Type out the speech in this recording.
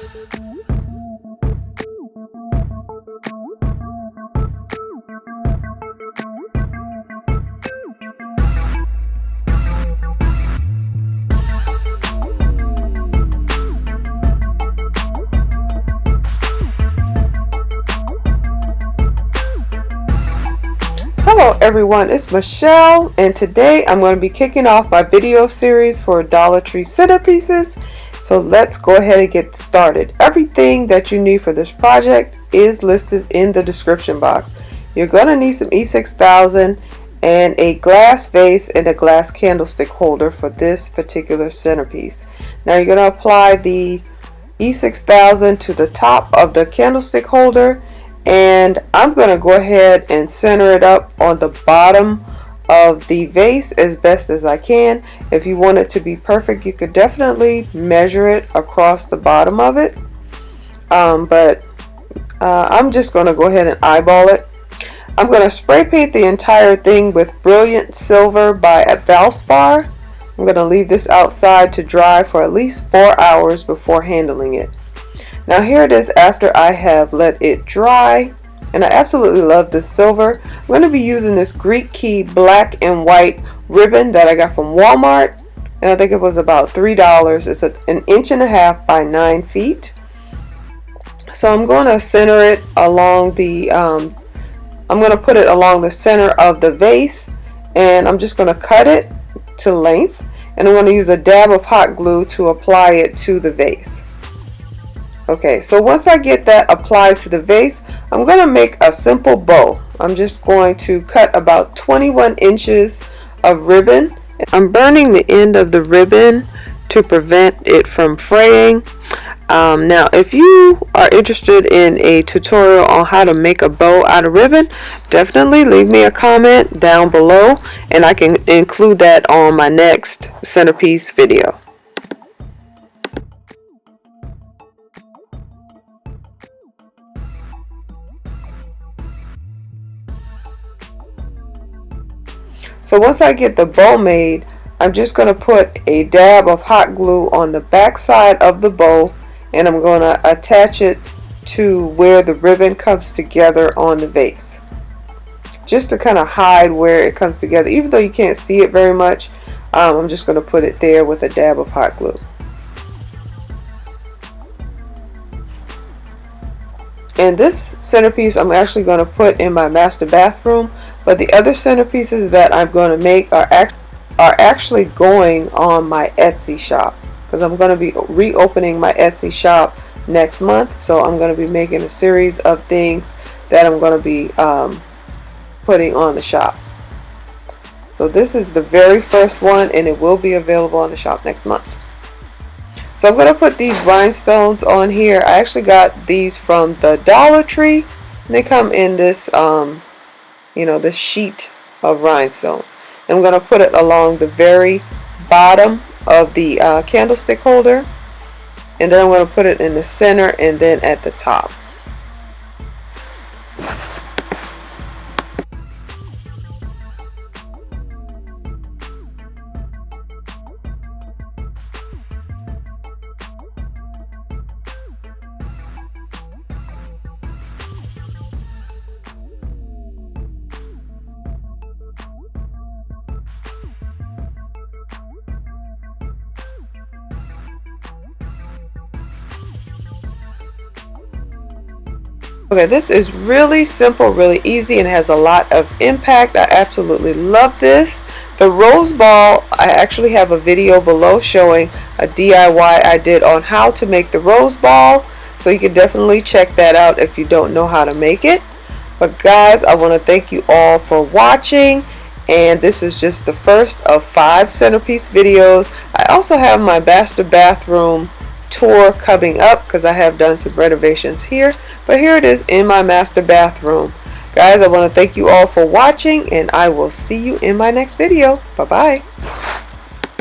Hello everyone, it's Michelle, and today I'm going to be kicking off my video series for Dollar Tree centerpieces. So let's go ahead and get started. Everything that you need for this project is listed in the description box. You're going to need some E6000 and a glass vase and a glass candlestick holder for this particular centerpiece. Now you're going to apply the E6000 to the top of the candlestick holder, and I'm going to go ahead and center it up on the bottom of the vase as best as I can. If you want it to be perfect, you could definitely measure it across the bottom of it, but I'm just going to go ahead and eyeball it. I'm going to spray paint the entire thing with Brilliant Silver by Valspar. I'm going to leave this outside to dry for at least 4 hours before handling it. Now here it is after I have let it dry, and I absolutely love this silver. I'm going to be using this Greek key black and white ribbon that I got from Walmart, and I think it was about $3. It's an 1.5 inches by 9 feet. So I'm going to center it along the, I'm going to put it along the center of the vase, and I'm just going to cut it to length, and I'm going to use a dab of hot glue to apply it to the vase. Okay, so once I get that applied to the vase, I'm going to make a simple bow. I'm just going to cut about 21 inches of ribbon. I'm burning the end of the ribbon to prevent it from fraying. Now, if you are interested in a tutorial on how to make a bow out of ribbon, definitely leave me a comment down below, and I can include that on my next centerpiece video. So once I get the bow made, I'm just going to put a dab of hot glue on the back side of the bow, and I'm going to attach it to where the ribbon comes together on the vase, just to kind of hide where it comes together. Even though you can't see it very much, I'm just going to put it there with a dab of hot glue. And this centerpiece I'm actually going to put in my master bathroom, but the other centerpieces that I'm going to make are actually going on my Etsy shop, because I'm going to be reopening my Etsy shop next month. So I'm going to be making a series of things that I'm going to be putting on the shop. So this is the very first one, and it will be available on the shop next month. So I'm going to put these rhinestones on here. I actually got these from the Dollar Tree. They come in this, this sheet of rhinestones. I'm going to put it along the very bottom of the candlestick holder, and then I'm going to put it in the center and then at the top. Okay, this is really simple, really easy, and has a lot of impact. I absolutely love this. The rose ball, I actually have a video below showing a DIY I did on how to make the rose ball, so you can definitely check that out if you don't know how to make it. But guys, I want to thank you all for watching, and this is just the first of 5 centerpiece videos. I also have my master bathroom tour coming up because I have done some renovations here, but here it is in my master bathroom. Guys, I want to thank you all for watching, and I will see you in my next video. Bye bye.